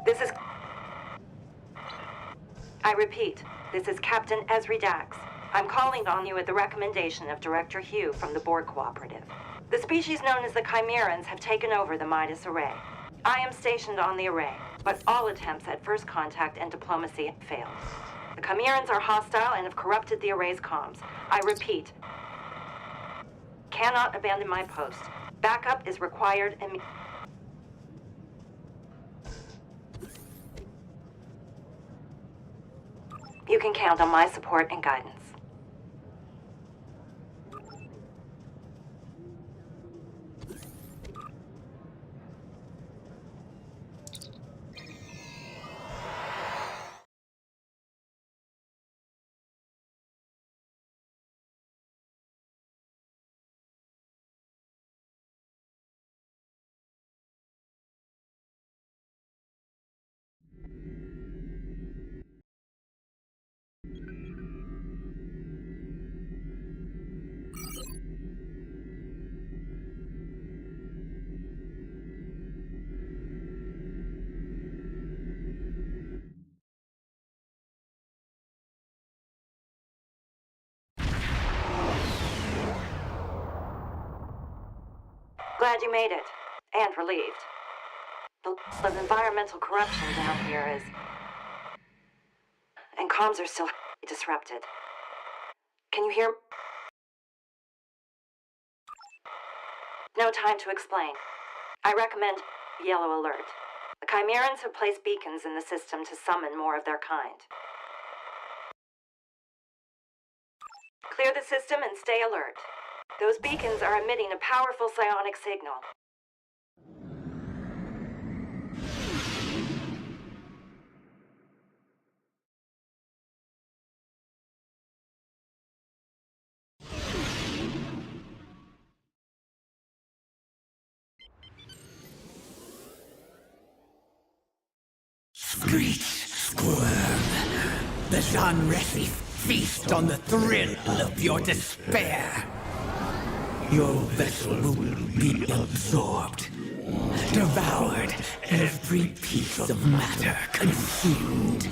This is... I repeat, this is Captain Esri Dax. I'm calling on you at the recommendation of Director Hugh from the Borg Cooperative. The species known as the Chimerans have taken over the Midas Array. I am stationed on the array, but all attempts at first contact and diplomacy have failed. The Chimerans are hostile and have corrupted the array's comms. I repeat, cannot abandon my post. Backup is required immediately. You can count on my support and guidance. Glad you made it. And relieved. The level of environmental corruption down here is... And comms are still disrupted. Can you hear? No time to explain. I recommend yellow alert. The Chimerans have placed beacons in the system to summon more of their kind. Clear the system and stay alert. Those beacons are emitting a powerful psionic signal. Screech, squirm. The Genresi feast on the thrill of your despair. Your vessel will be absorbed, devoured, every piece of matter consumed.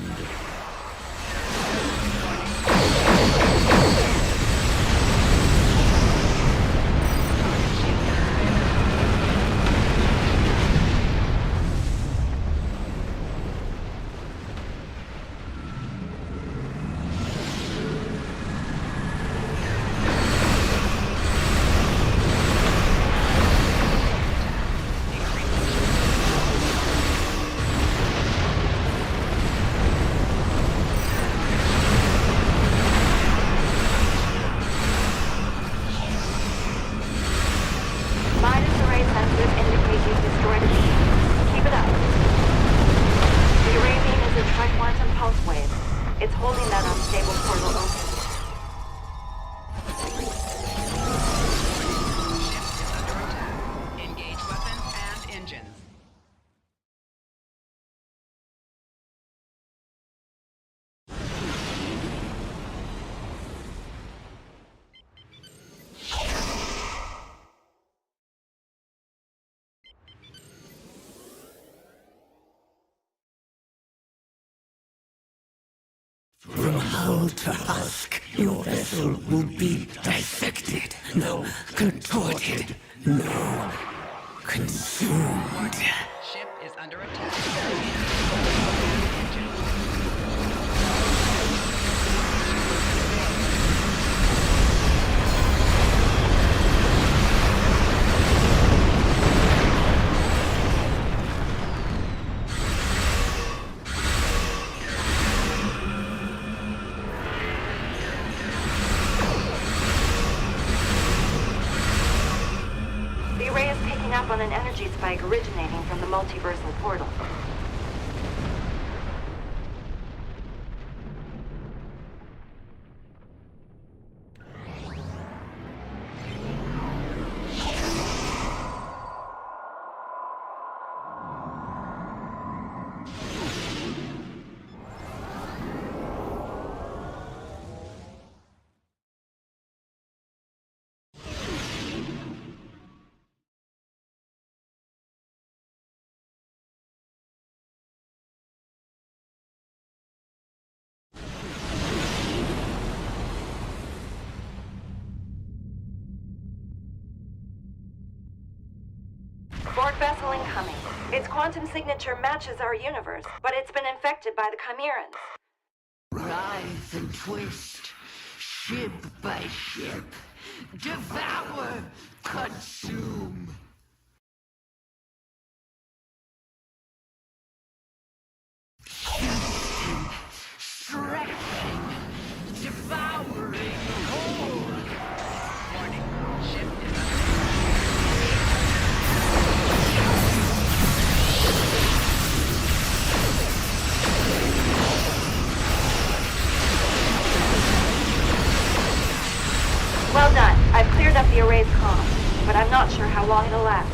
From hull to husk, your vessel will be dissected, no, contorted, no, consumed. Ship is under attack. Up on an energy spike originating from the multiversal portal. Borg vessel incoming. Its quantum signature matches our universe, but it's been infected by the Chimerans. Rise and twist, ship by ship. Devour, consume. Feasting, stretching, devouring whole. Warning, ship is Well done. I've cleared up the array's comm, but I'm not sure how long it'll last.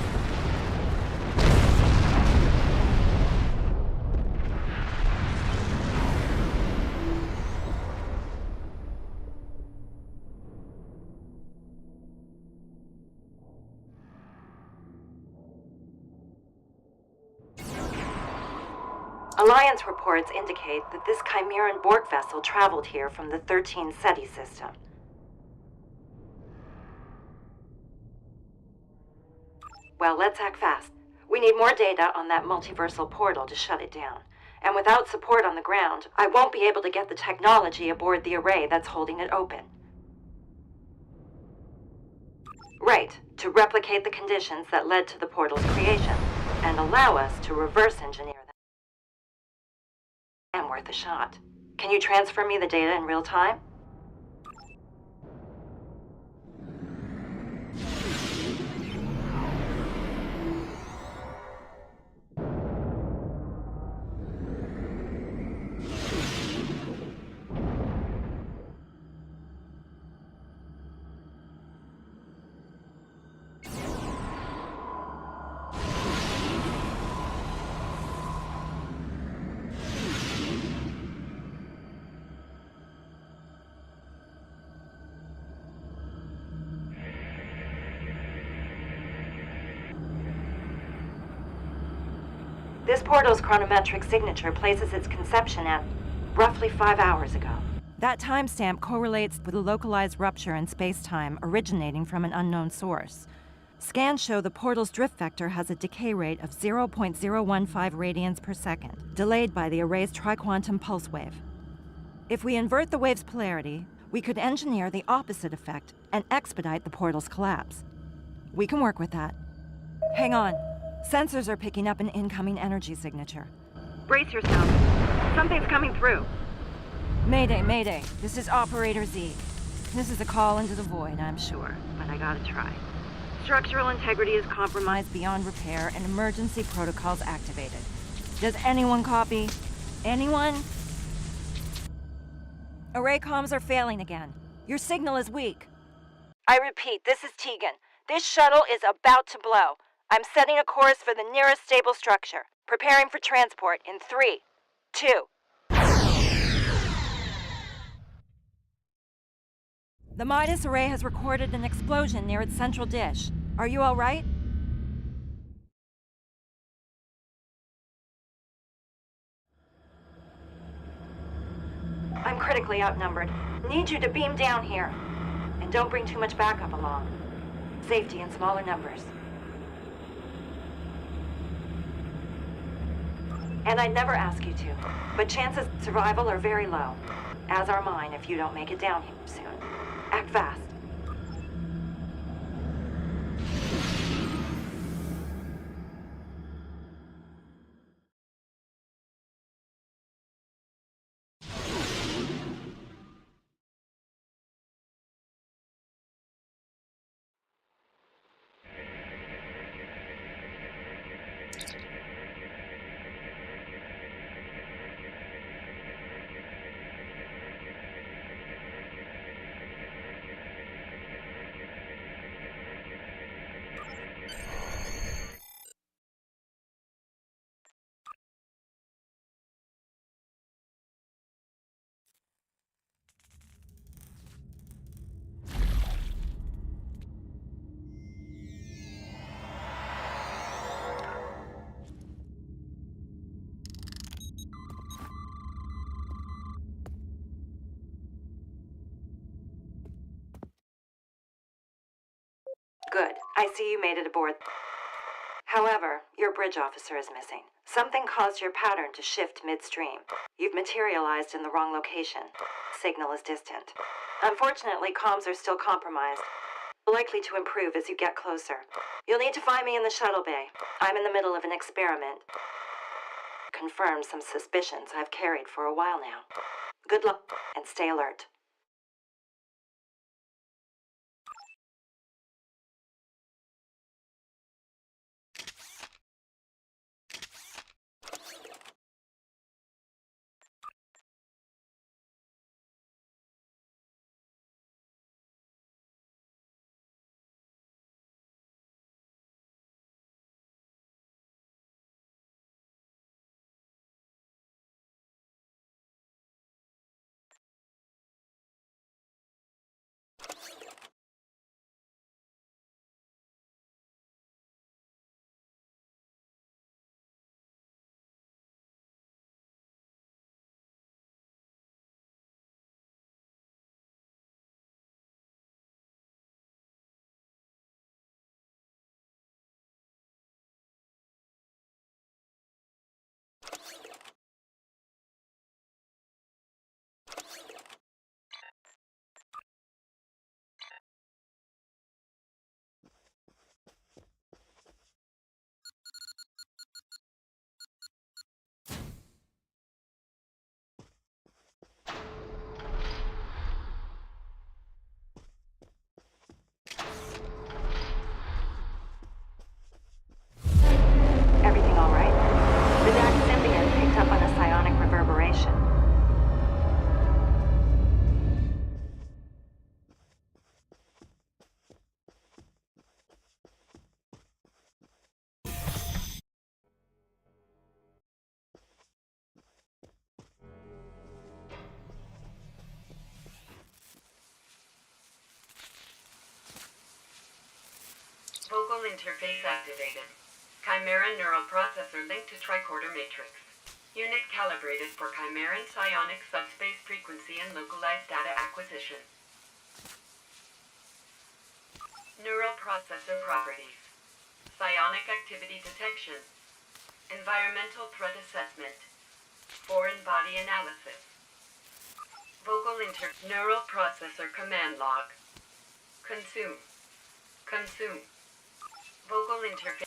Alliance reports indicate that this Chimeran Borg vessel traveled here from the 13 SETI system. Well, let's act fast. We need more data on that multiversal portal to shut it down. And without support on the ground, I won't be able to get the technology aboard the array that's holding it open. Right, to replicate the conditions that led to the portal's creation, and allow us to reverse engineer them. And worth a shot. Can you transfer me the data in real time? This portal's chronometric signature places its conception at roughly 5 hours ago. That timestamp correlates with a localized rupture in space-time originating from an unknown source. Scans show the portal's drift vector has a decay rate of 0.015 radians per second, delayed by the array's triquantum pulse wave. If we invert the wave's polarity, we could engineer the opposite effect and expedite the portal's collapse. We can work with that. Hang on. Sensors are picking up an incoming energy signature. Brace yourself. Something's coming through. Mayday, mayday. This is Operator Z. This is a call into the void, I'm sure, but I gotta try. Structural integrity is compromised beyond repair and emergency protocols activated. Does anyone copy? Anyone? Array comms are failing again. Your signal is weak. I repeat, this is Tegan. This shuttle is about to blow. I'm setting a course for the nearest stable structure. Preparing for transport in 3, 2. The Midas array has recorded an explosion near its central dish. Are you all right? I'm critically outnumbered. Need you to beam down here. And don't bring too much backup along. Safety in smaller numbers. And I'd never ask you to, but chances of survival are very low, as are mine if you don't make it down here soon. Act fast. Good. I see you made it aboard. However, your bridge officer is missing. Something caused your pattern to shift midstream. You've materialized in the wrong location. Signal is distant. Unfortunately, comms are still compromised. Likely to improve as you get closer. You'll need to find me in the shuttle bay. I'm in the middle of an experiment. Confirm some suspicions I've carried for a while now. Good luck, and stay alert. Everything all right? The DAC symbiont picked up on a psionic reverberation. Vocal interface activated. Chimera neural processor linked to tricorder matrix. Unit calibrated for Chimeran psionic subspace frequency and localized data acquisition. Neural processor properties. Psionic activity detection. Environmental threat assessment. Foreign body analysis. Neural processor command log. Consume. Consume. Vocal interface.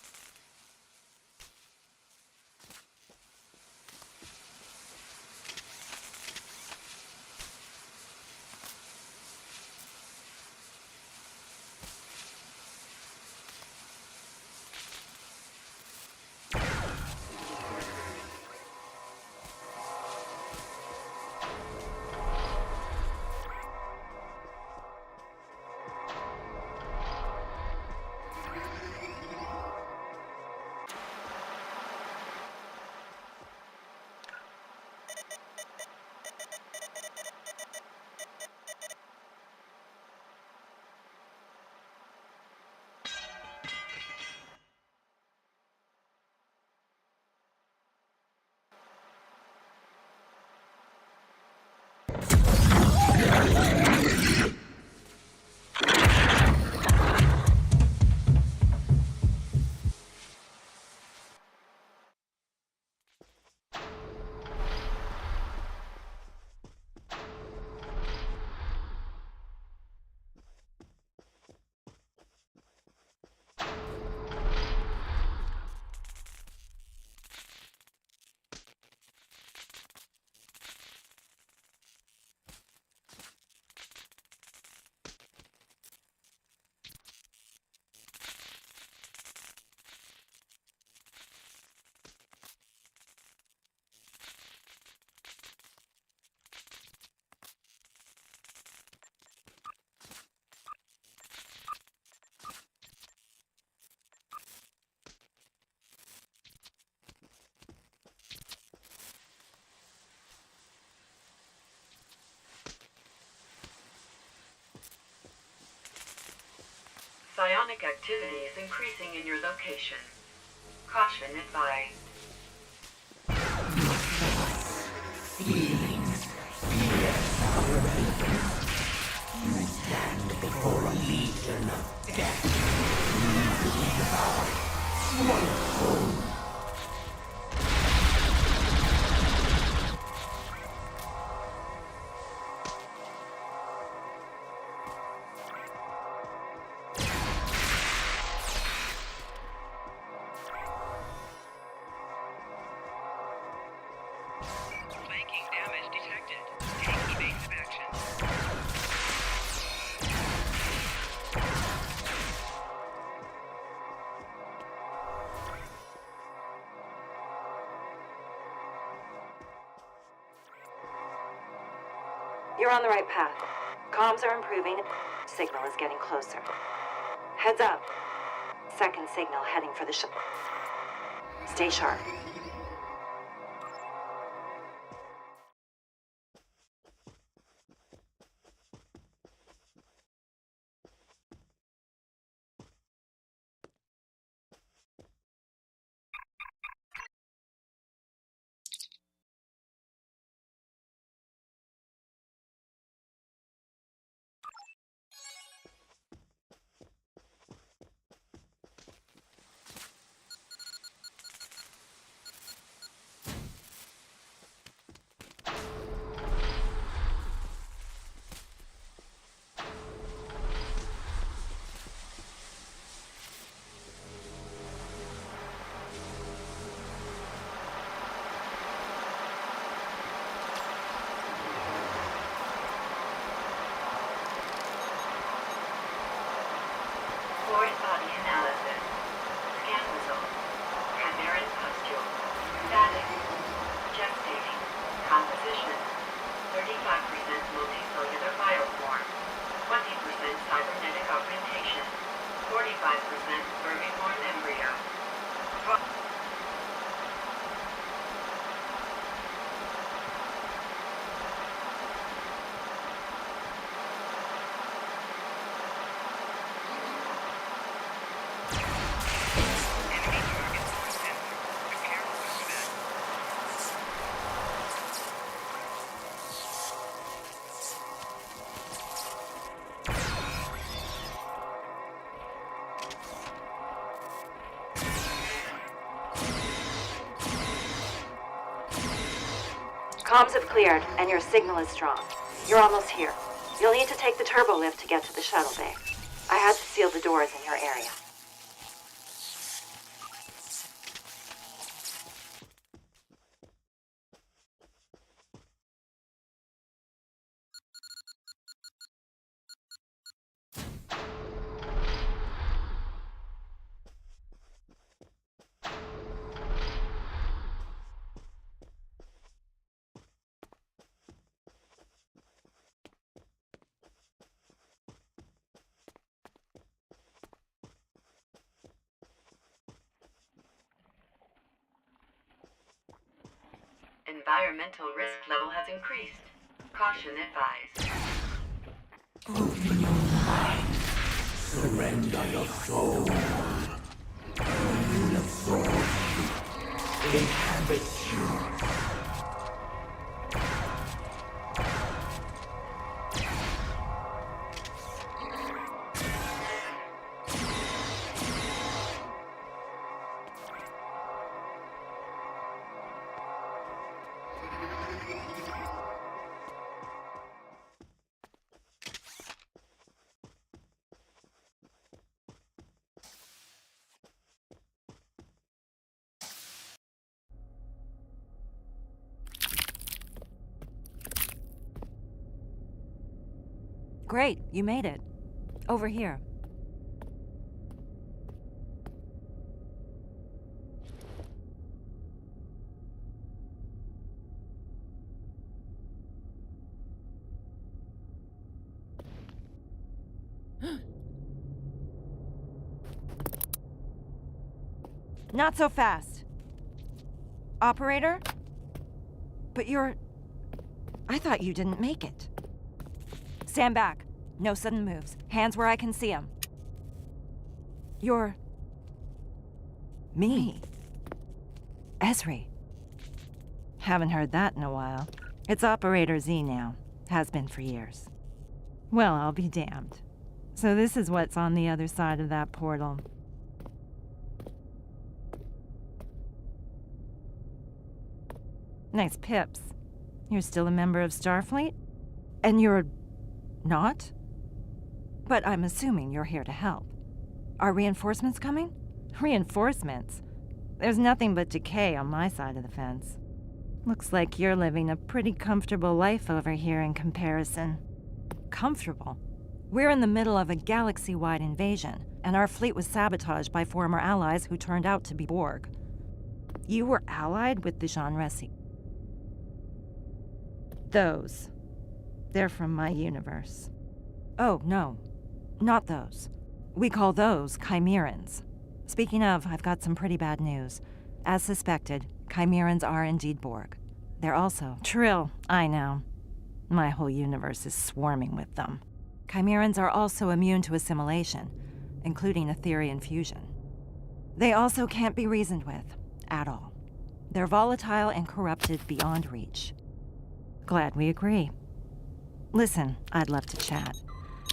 Psionic activity is increasing in your location. Caution advised. Feelings, fears are awakened. You stand before a legion of death. You will be devoured. Flanking damage detected. Take evasive action. You're on the right path. Comms are improving. Signal is getting closer. Heads up. Second signal heading for the ship. Stay sharp. Foreign body analysis. Scan results. Chimeran pustule. Static. Gestating. Composition. 35% multicellular bioform. 20% cybernetic augmentation. 45% vermiform embryo. Enemy target source sensor. Repair order met. Comms have cleared, and your signal is strong. You're almost here. You'll need to take the turbo lift to get to the shuttle bay. I had to seal the doors in your area. Environmental risk level has increased. Caution advised. Open your mind. Surrender your soul. The soul inhabits you. Great, you made it. Over here. Not so fast. Operator? But you're... I thought you didn't make it. Stand back. No sudden moves. Hands where I can see them. You're... me. Esri. Haven't heard that in a while. It's Operator Z now. Has been for years. Well, I'll be damned. So this is what's on the other side of that portal. Nice pips. You're still a member of Starfleet? And you're not? But I'm assuming you're here to help. Are reinforcements coming? Reinforcements? There's nothing but decay on my side of the fence. Looks like you're living a pretty comfortable life over here in comparison. Comfortable? We're in the middle of a galaxy-wide invasion, and our fleet was sabotaged by former allies who turned out to be Borg. You were allied with the Jean Resi. Those. They're from my universe. Oh, no. Not those. We call those Chimerans. Speaking of, I've got some pretty bad news. As suspected, Chimerans are indeed Borg. They're also Trill, I know. My whole universe is swarming with them. Chimerans are also immune to assimilation, including Etherian fusion. They also can't be reasoned with, at all. They're volatile and corrupted beyond reach. Glad we agree. Listen, I'd love to chat.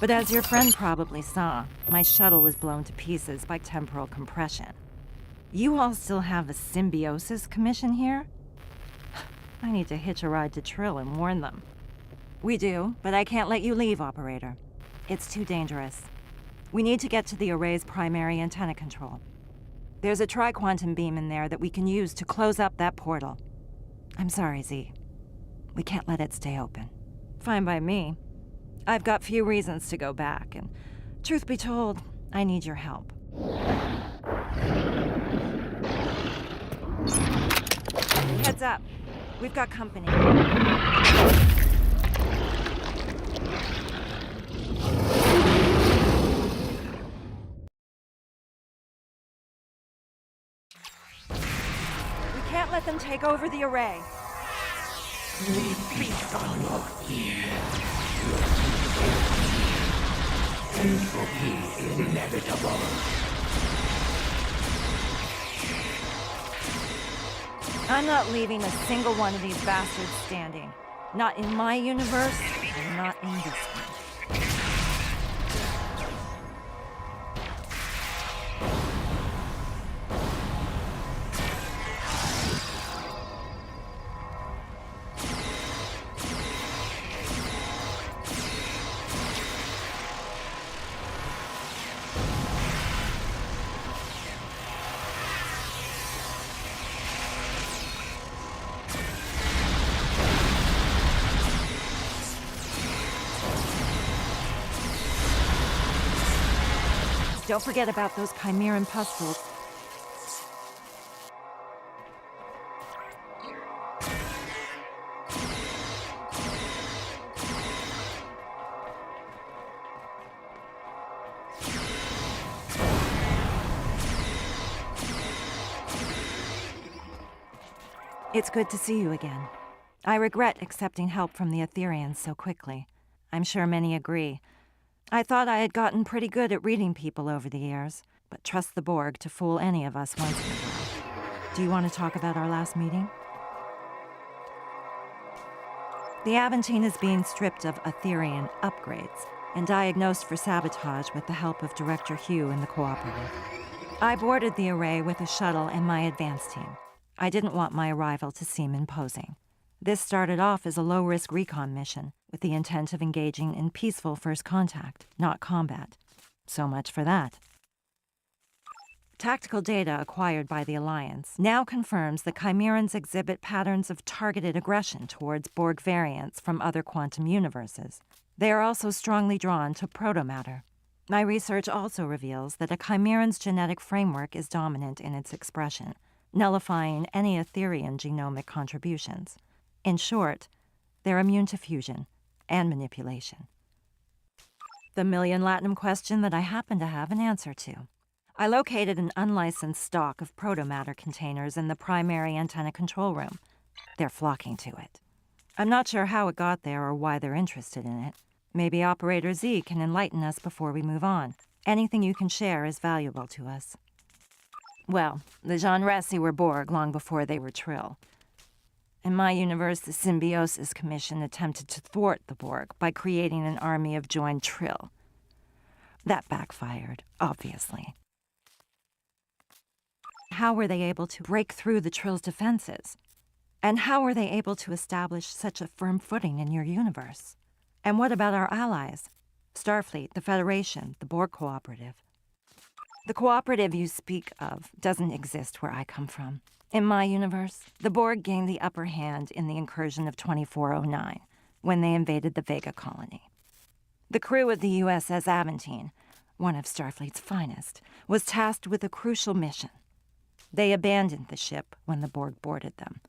But as your friend probably saw, my shuttle was blown to pieces by temporal compression. You all still have a symbiosis commission here? I need to hitch a ride to Trill and warn them. We do, but I can't let you leave, Operator. It's too dangerous. We need to get to the array's primary antenna control. There's a tri-quantum beam in there that we can use to close up that portal. I'm sorry, Z. We can't let it stay open. Fine by me. I've got few reasons to go back, and truth be told, I need your help. Heads up. We've got company. We can't let them take over the array. We feast on your fear. Entropy is inevitable. I'm not leaving a single one of these bastards standing. Not in my universe, and not in this one. Don't forget about those Chimeran pustules. It's good to see you again. I regret accepting help from the Etherians so quickly. I'm sure many agree. I thought I had gotten pretty good at reading people over the years, but trust the Borg to fool any of us once in a while. Do you want to talk about our last meeting? The Aventine is being stripped of Etherian upgrades and diagnosed for sabotage with the help of Director Hugh and the Cooperative. I boarded the array with a shuttle and my advance team. I didn't want my arrival to seem imposing. This started off as a low-risk recon mission with the intent of engaging in peaceful first contact, not combat. So much for that. Tactical data acquired by the Alliance now confirms that Chimerans exhibit patterns of targeted aggression towards Borg variants from other quantum universes. They are also strongly drawn to protomatter. My research also reveals that a Chimeran's genetic framework is dominant in its expression, nullifying any Etherian genomic contributions. In short, they're immune to fusion and manipulation. The million latinum question that I happen to have an answer to. I located an unlicensed stock of protomatter containers in the primary antenna control room. They're flocking to it. I'm not sure how it got there or why they're interested in it. Maybe Operator Z can enlighten us before we move on. Anything you can share is valuable to us. Well, the Jean Resi were Borg long before they were Trill. In my universe, the Symbiosis Commission attempted to thwart the Borg by creating an army of joined Trill. That backfired, obviously. How were they able to break through the Trill's defenses? And how were they able to establish such a firm footing in your universe? And what about our allies? Starfleet, the Federation, the Borg Cooperative. The cooperative you speak of doesn't exist where I come from. In my universe, the Borg gained the upper hand in the incursion of 2409, when they invaded the Vega colony. The crew of the USS Aventine, one of Starfleet's finest, was tasked with a crucial mission. They abandoned the ship when the Borg boarded them.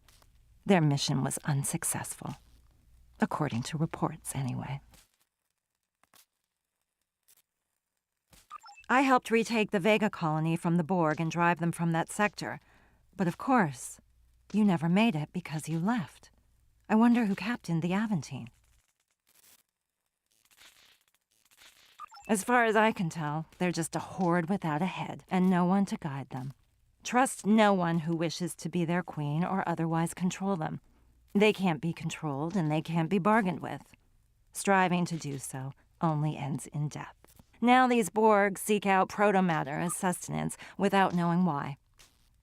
Their mission was unsuccessful. According to reports, anyway. I helped retake the Vega colony from the Borg and drive them from that sector. But of course, you never made it because you left. I wonder who captained the Aventine. As far as I can tell, they're just a horde without a head and no one to guide them. Trust no one who wishes to be their queen or otherwise control them. They can't be controlled and they can't be bargained with. Striving to do so only ends in death. Now these Borg seek out proto-matter as sustenance without knowing why.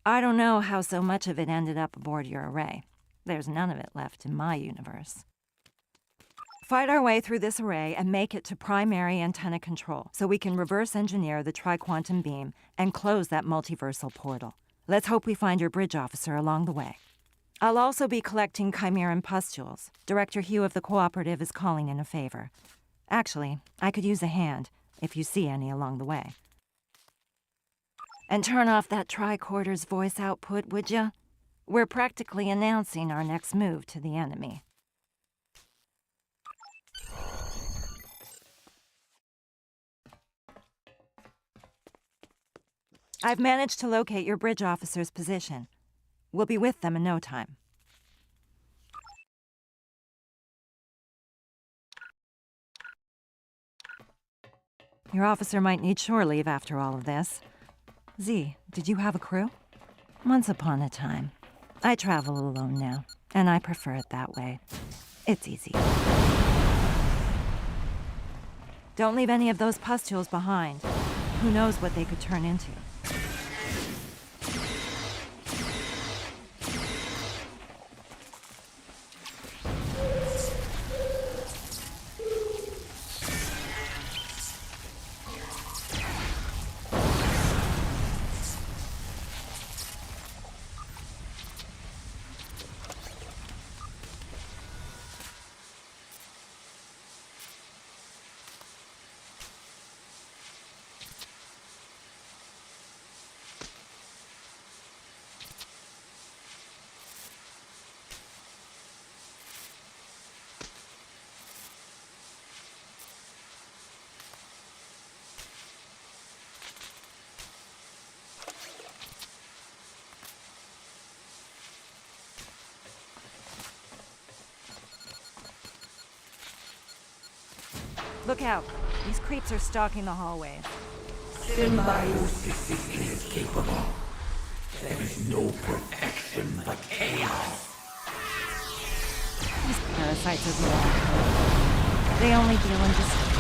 I don't know how so much of it ended up aboard your array. There's none of it left in my universe. Fight our way through this array and make it to primary antenna control so we can reverse engineer the tri-quantum beam and close that multiversal portal. Let's hope we find your bridge officer along the way. I'll also be collecting Chimeran pustules. Director Hugh of the Cooperative is calling in a favor. Actually, I could use a hand, if you see any along the way. And turn off that tricorder's voice output, would ya? We're practically announcing our next move to the enemy. I've managed to locate your bridge officer's position. We'll be with them in no time. Your officer might need shore leave after all of this. Z, did you have a crew? Once upon a time. I travel alone now, and I prefer it that way. It's easy. Don't leave any of those pustules behind. Who knows what they could turn into? Look out. These creeps are stalking the hallways. Symbiosis is inescapable. There is no perfection but chaos. These parasites are beyond code. They only deal in destruction.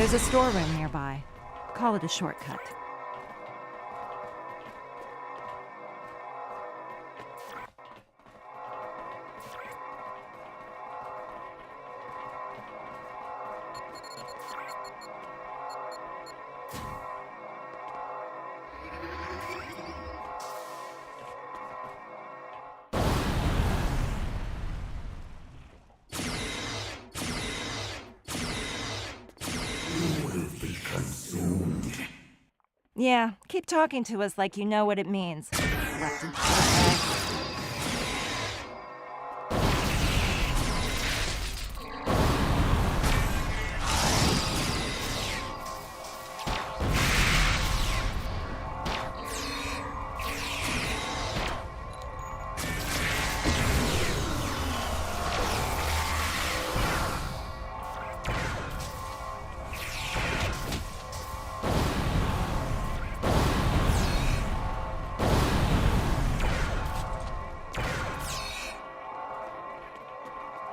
There's a storeroom nearby. Call it a shortcut. consumed. Yeah, keep talking to us like you know what it means. Left in peace.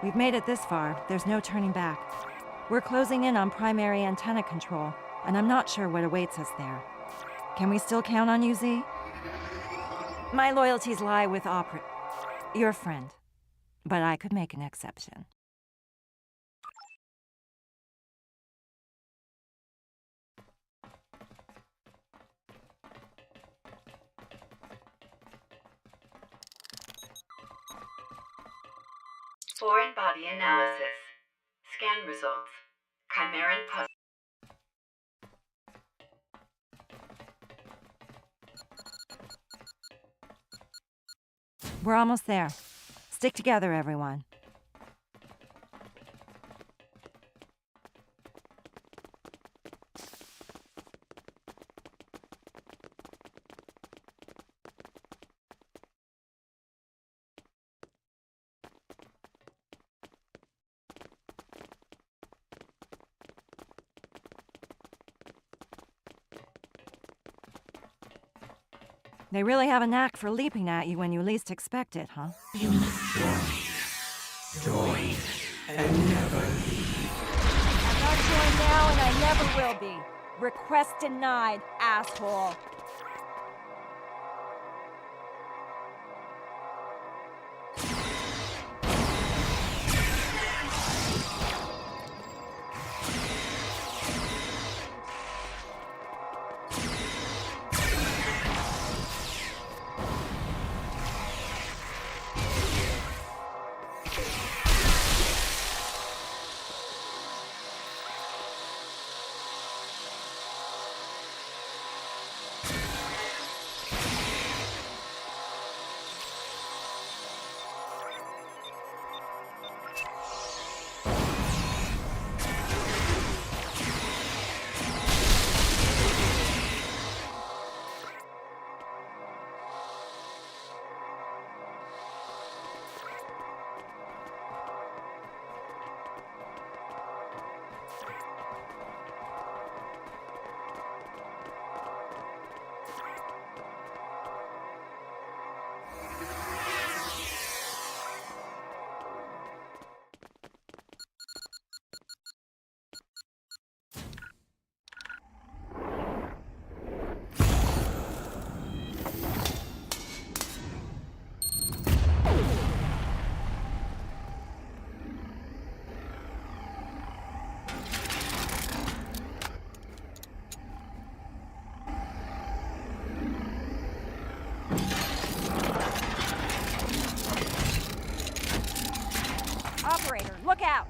We've made it this far. There's no turning back. We're closing in on primary antenna control, and I'm not sure what awaits us there. Can we still count on you, Z? My loyalties lie with your friend. But I could make an exception. Foreign body analysis. Scan results. Chimeran pus. We're almost there. Stick together, everyone. They really have a knack for leaping at you when you least expect it, huh? You must join, and never leave. I'm not joined now, and I never will be. Request denied, asshole. Operator, look out!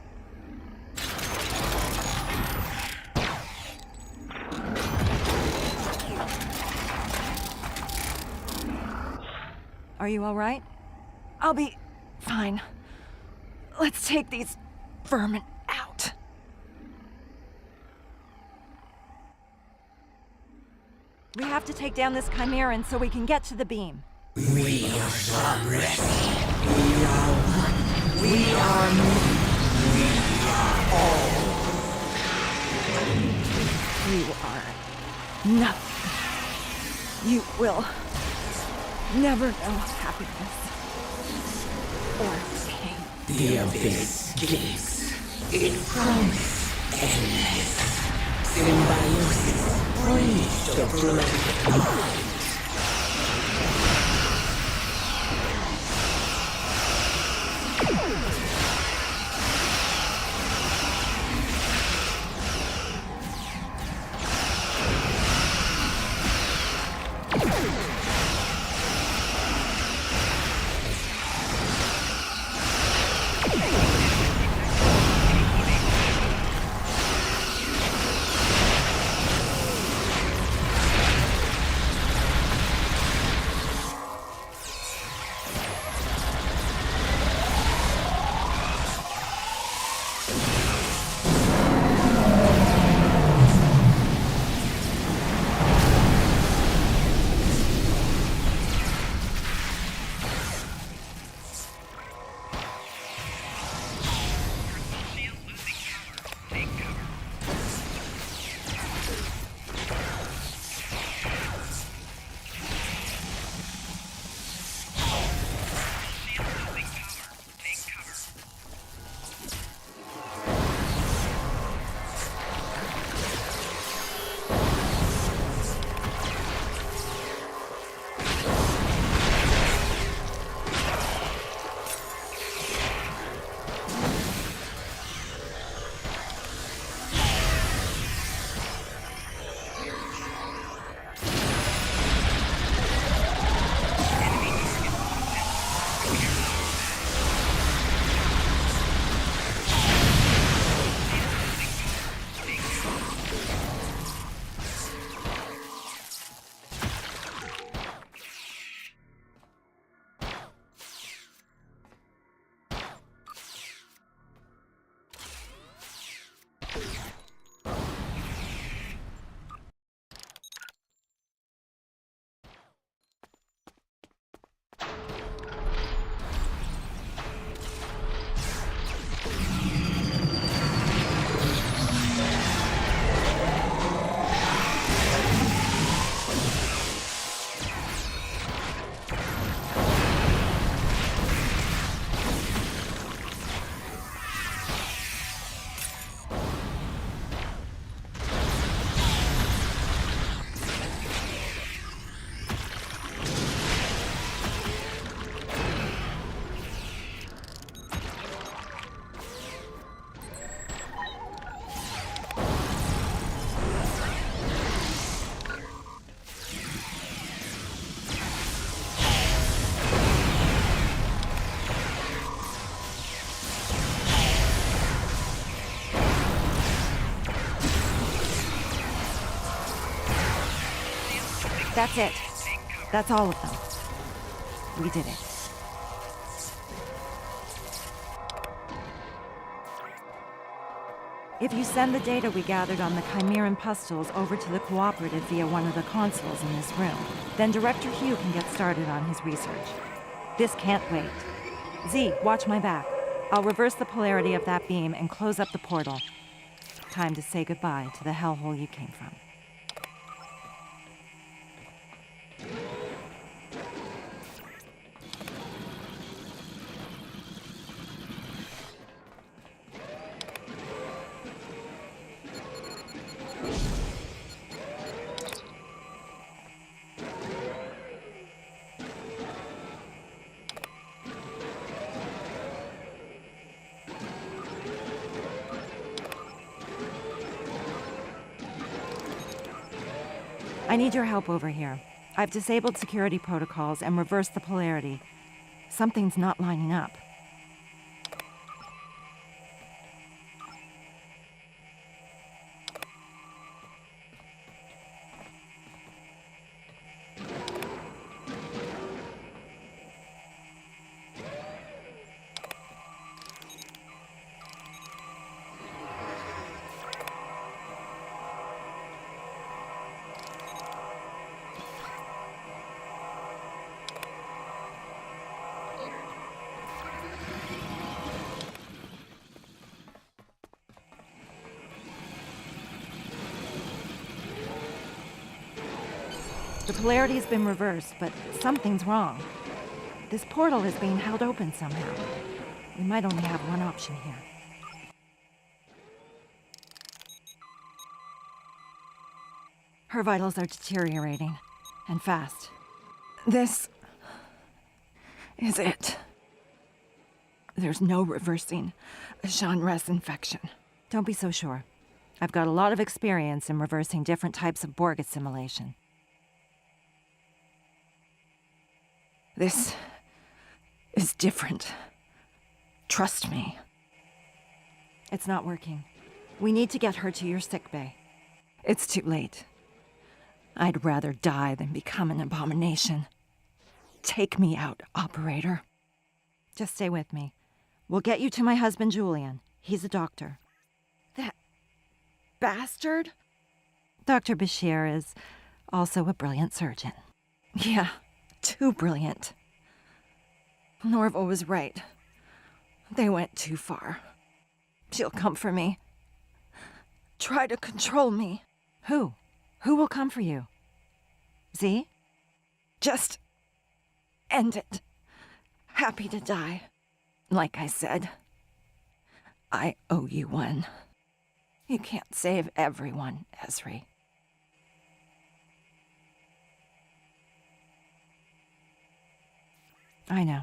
Are you all right? I'll be fine. Let's take these vermin out. We have to take down this Chimeran so we can get to the beam. We are Progress. We are one. We are me. We are all. You are nothing. You will never know happiness or pain. The abyss gives. It promised endless. Symbiosis breeds the prolific mind. That's it. That's all of them. We did it. If you send the data we gathered on the Chimeran pustules over to the Cooperative via one of the consoles in this room, then Director Hugh can get started on his research. This can't wait. Z, watch my back. I'll reverse the polarity of that beam and close up the portal. Time to say goodbye to the hellhole you came from. I need your help over here. I've disabled security protocols and reversed the polarity. Something's not lining up. The polarity's been reversed, but something's wrong. This portal is being held open somehow. We might only have one option here. Her vitals are deteriorating, and fast. This is it. There's no reversing a Jean-Res infection. Don't be so sure. I've got a lot of experience in reversing different types of Borg assimilation. This is different. Trust me. It's not working. We need to get her to your sickbay. It's too late. I'd rather die than become an abomination. Take me out, operator. Just stay with me. We'll get you to my husband, Julian. He's a doctor. That bastard? Dr. Bashir is also a brilliant surgeon. Yeah. Too brilliant. Norval was right. They went too far. She'll come for me. Try to control me. Who? Who will come for you? Z? Just end it. Happy to die. Like I said, I owe you one. You can't save everyone, Ezri. I know.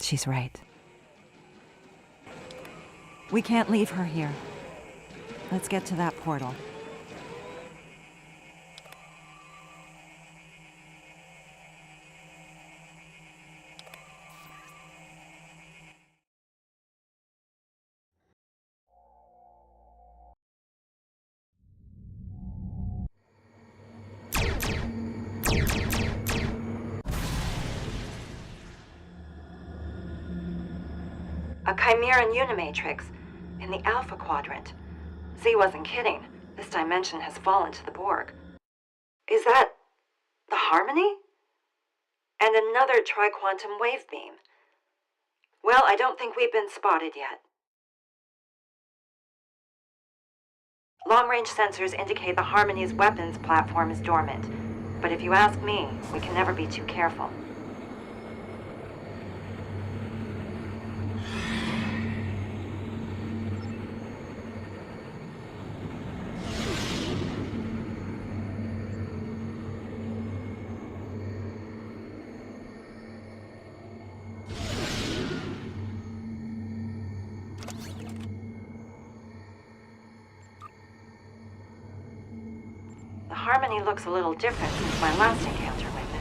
She's right. We can't leave her here. Let's get to that portal. A Chimeran Unimatrix in the Alpha Quadrant. Z wasn't kidding. This dimension has fallen to the Borg. Is that the Harmony? And another tri-quantum wave beam. Well, I don't think we've been spotted yet. Long-range sensors indicate the Harmony's weapons platform is dormant. But if you ask me, we can never be too careful. The Harmony looks a little different since my last encounter with it.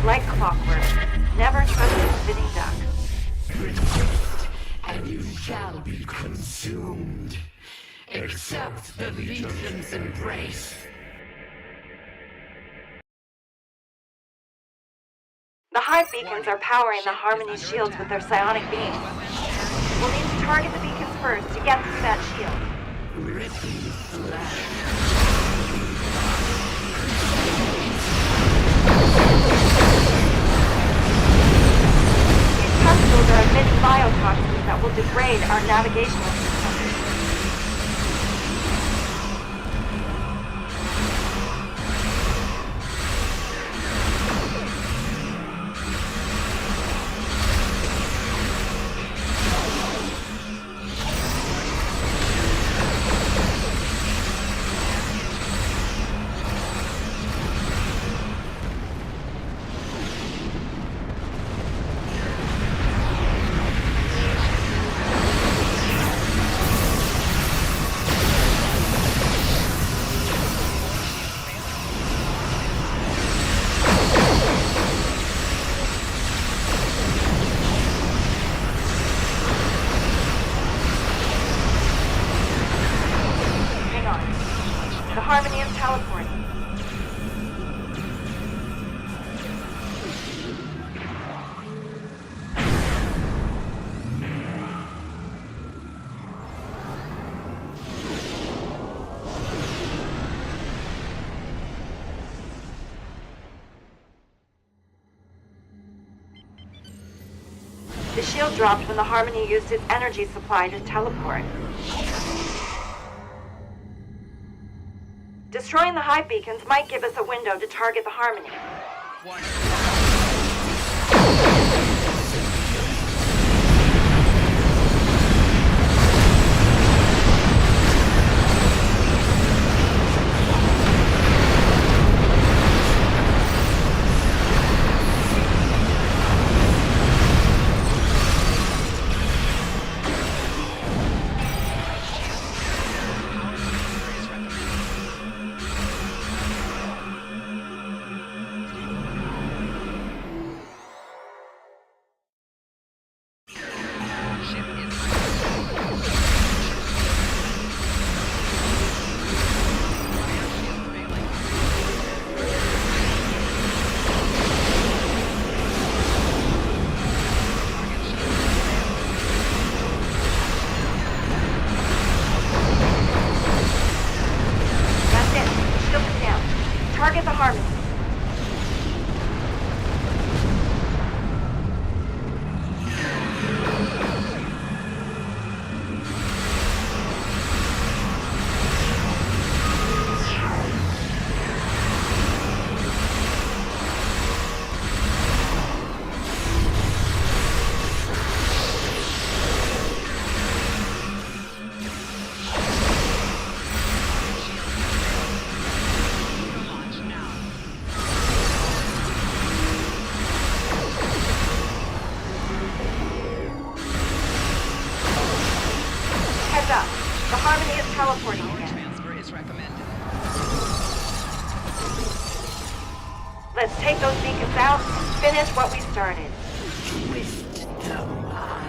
like clockwork. Never trust a sitting duck. Resist, and you shall be consumed. Accept the Legion's embrace. The hive beacons are powering the Harmony shields with their psionic beams. We'll need to target the beacons first to get through that shield. Ripping flash. These capsules are emitting biotoxins that will degrade our navigational system. The Harmony is teleporting. The shield dropped when the Harmony used its energy supply to teleport. Destroying the hive beacons might give us a window to target the Harmony. Target the Harmony. Up. The Harmony is teleporting again. Transfer is recommended. Let's take those beacons out and finish what we started. Twist the mind.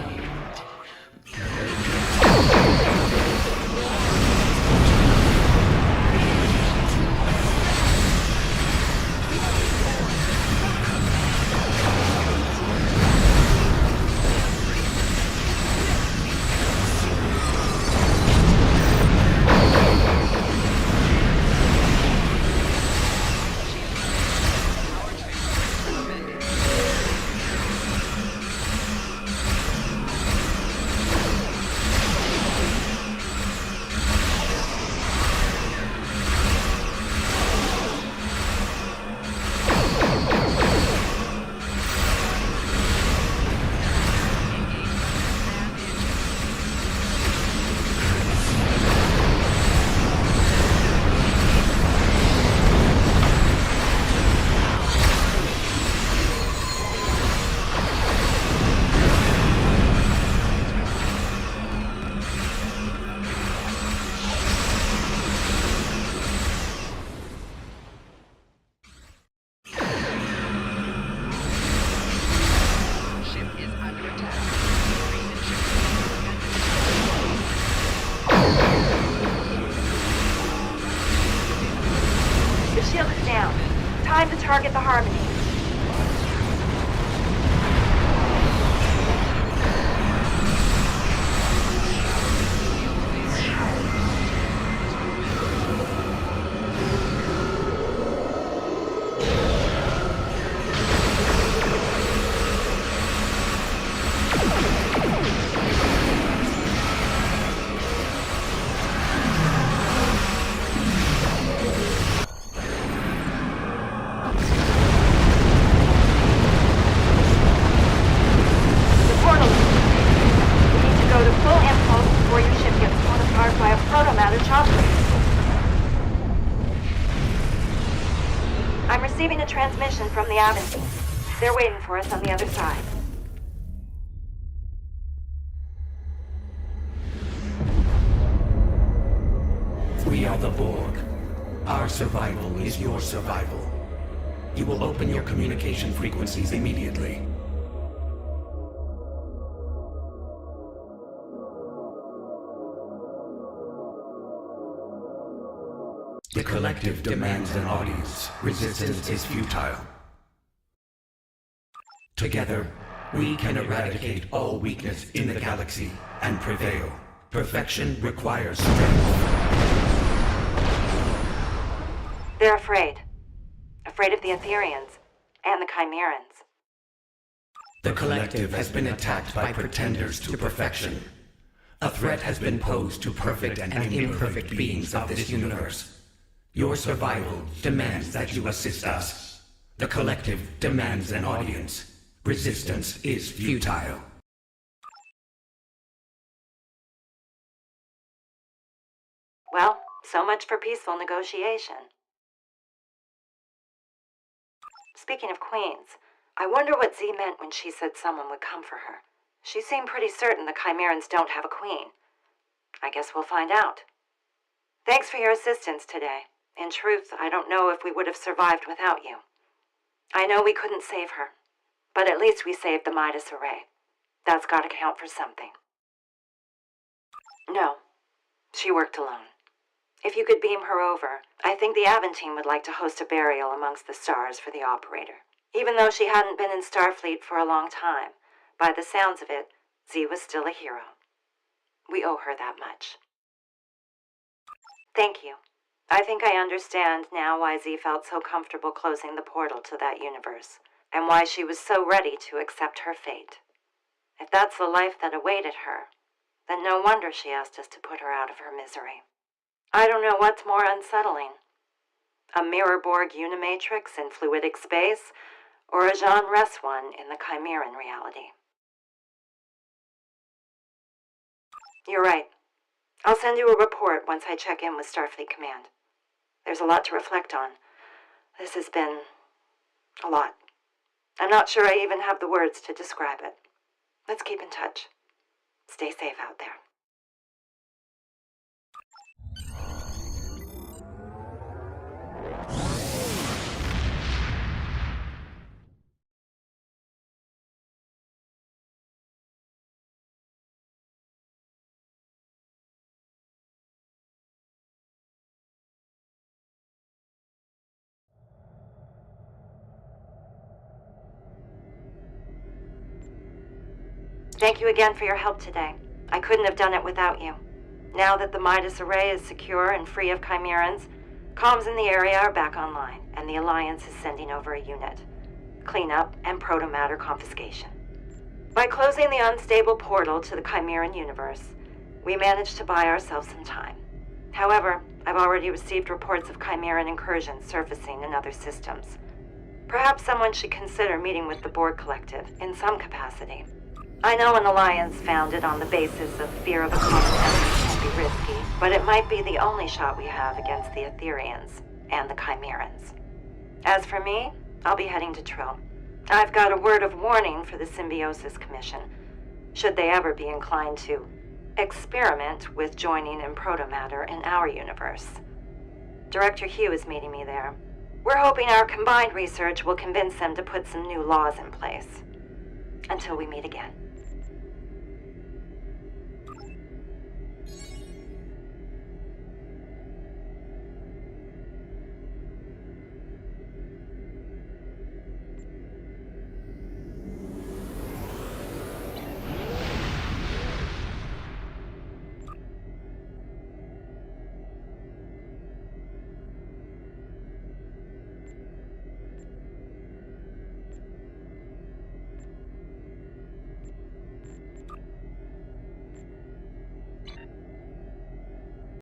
is down. Time to target the Harmony. I'm receiving a transmission from the Aventine. They're waiting for us on the other side. We are the Borg. Our survival is your survival. You will open your communication frequencies immediately. The collective demands an audience. Resistance is futile. Together, we can eradicate all weakness in the galaxy and prevail. Perfection requires strength. They're afraid. Afraid of the Etherians and the Chimerans. The collective has been attacked by pretenders to perfection. A threat has been posed to perfect and imperfect beings of this universe. Your survival demands that you assist us. The collective demands an audience. Resistance is futile. Well, so much for peaceful negotiation. Speaking of queens, I wonder what Z meant when she said someone would come for her. She seemed pretty certain the Chimerans don't have a queen. I guess we'll find out. Thanks for your assistance today. In truth, I don't know if we would have survived without you. I know we couldn't save her, but at least we saved the Midas Array. That's got to count for something. No, she worked alone. If you could beam her over, I think the Aventine would like to host a burial amongst the stars for the operator. Even though she hadn't been in Starfleet for a long time, by the sounds of it, Z was still a hero. We owe her that much. Thank you. I think I understand now why Z felt so comfortable closing the portal to that universe, and why she was so ready to accept her fate. If that's the life that awaited her, then no wonder she asked us to put her out of her misery. I don't know what's more unsettling. A mirror Borg Unimatrix in fluidic space, or a Jean Ress one in the Chimeran reality. You're right. I'll send you a report once I check in with Starfleet Command. There's a lot to reflect on. This has been a lot. I'm not sure I even have the words to describe it. Let's keep in touch. Stay safe out there. Thank you again for your help today. I couldn't have done it without you. Now that the Midas Array is secure and free of Chimerans, comms in the area are back online, and the Alliance is sending over a unit. Cleanup and protomatter confiscation. By closing the unstable portal to the Chimeran universe, we managed to buy ourselves some time. However, I've already received reports of Chimeran incursions surfacing in other systems. Perhaps someone should consider meeting with the Borg Collective in some capacity. I know an alliance founded on the basis of fear of a common enemy can be risky, but it might be the only shot we have against the Etherians and the Chimerans. As for me, I'll be heading to Trill. I've got a word of warning for the Symbiosis Commission, should they ever be inclined to experiment with joining in protomatter in our universe. Director Hugh is meeting me there. We're hoping our combined research will convince them to put some new laws in place. Until we meet again.